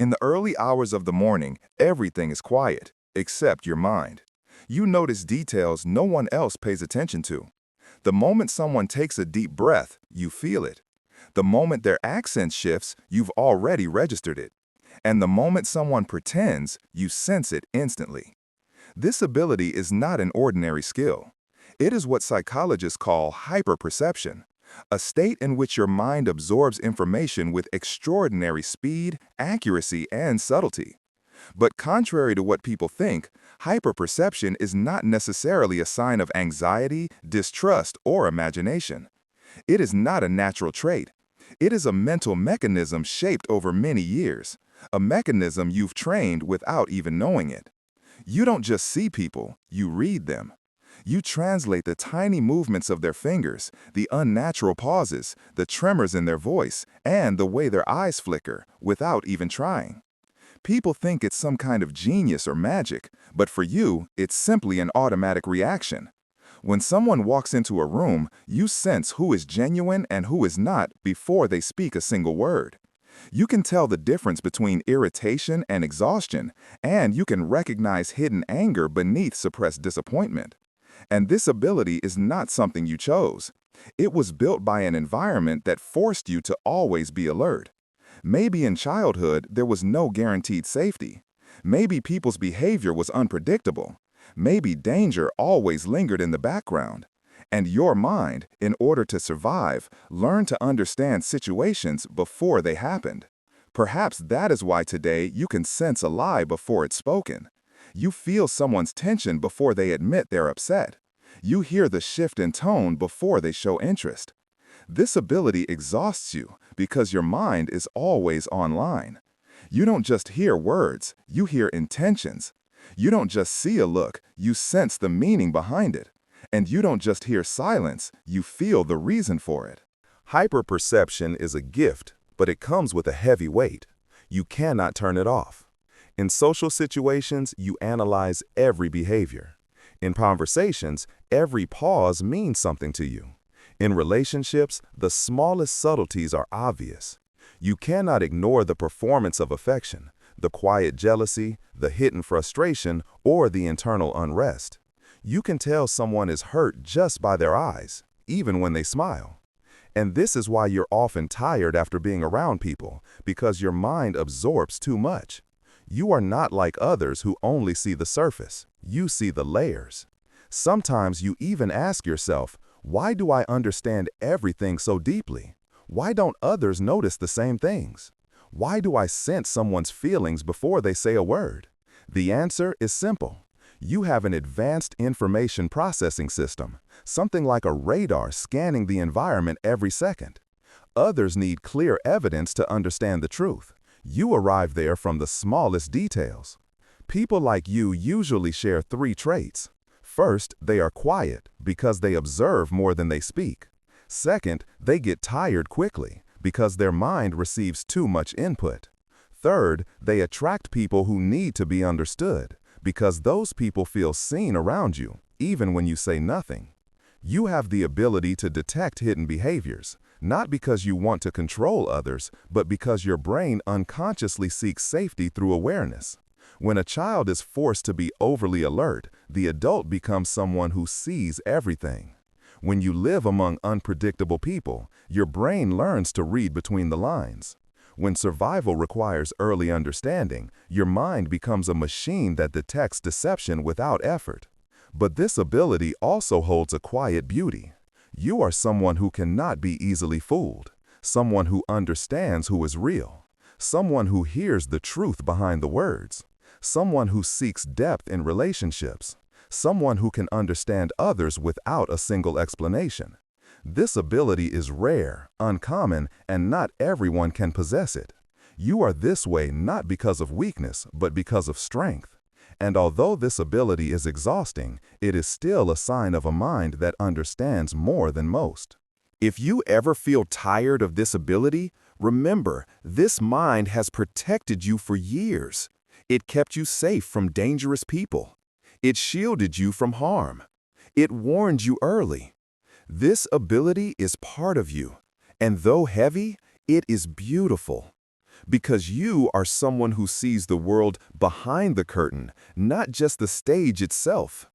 In the early hours of the morning, everything is quiet, except your mind. You notice details no one else pays attention to. The moment someone takes a deep breath, you feel it. The moment their accent shifts, you've already registered it. And the moment someone pretends, you sense it instantly. This ability is not an ordinary skill. It is what psychologists call hyperperception, a state in which your mind absorbs information with extraordinary speed, accuracy, and subtlety. But contrary to what people think, hyperperception is not necessarily a sign of anxiety, distrust, or imagination. It is not a natural trait. It is a mental mechanism shaped over many years, a mechanism you've trained without even knowing it. You don't just see people, you read them. You translate the tiny movements of their fingers, the unnatural pauses, the tremors in their voice, and the way their eyes flicker, without even trying. People think it's some kind of genius or magic, but for you, it's simply an automatic reaction. When someone walks into a room, you sense who is genuine and who is not before they speak a single word. You can tell the difference between irritation and exhaustion, and you can recognize hidden anger beneath suppressed disappointment. And this ability is not something you chose. It was built by an environment that forced you to always be alert. Maybe in childhood there was no guaranteed safety. Maybe people's behavior was unpredictable. Maybe danger always lingered in the background. And your mind, in order to survive, learned to understand situations before they happened. Perhaps that is why today you can sense a lie before it's spoken. You feel someone's tension before they admit they're upset. You hear the shift in tone before they show interest. This ability exhausts you because your mind is always online. You don't just hear words, you hear intentions. You don't just see a look, you sense the meaning behind it. And you don't just hear silence, you feel the reason for it. Hyperperception is a gift, but it comes with a heavy weight. You cannot turn it off. In social situations, you analyze every behavior. In conversations, every pause means something to you. In relationships, the smallest subtleties are obvious. You cannot ignore the performance of affection, the quiet jealousy, the hidden frustration, or the internal unrest. You can tell someone is hurt just by their eyes, even when they smile. And this is why you're often tired after being around people, because your mind absorbs too much. You are not like others who only see the surface. You see the layers. Sometimes you even ask yourself, why do I understand everything so deeply? Why don't others notice the same things? Why do I sense someone's feelings before they say a word? The answer is simple. You have an advanced information processing system, something like a radar scanning the environment every second. Others need clear evidence to understand the truth. You arrive there from the smallest details. People like you usually share three traits. First, they are quiet because they observe more than they speak. Second, they get tired quickly because their mind receives too much input. Third, they attract people who need to be understood because those people feel seen around you, even when you say nothing. You have the ability to detect hidden behaviors, not because you want to control others, but because your brain unconsciously seeks safety through awareness. When a child is forced to be overly alert, the adult becomes someone who sees everything. When you live among unpredictable people, your brain learns to read between the lines. When survival requires early understanding, your mind becomes a machine that detects deception without effort. But this ability also holds a quiet beauty. You are someone who cannot be easily fooled, someone who understands who is real, someone who hears the truth behind the words, someone who seeks depth in relationships, someone who can understand others without a single explanation. This ability is rare, uncommon, and not everyone can possess it. You are this way not because of weakness, but because of strength. And although this ability is exhausting, it is still a sign of a mind that understands more than most. If you ever feel tired of this ability, remember, this mind has protected you for years. It kept you safe from dangerous people. It shielded you from harm. It warned you early. This ability is part of you, and though heavy, it is beautiful. Because you are someone who sees the world behind the curtain, not just the stage itself.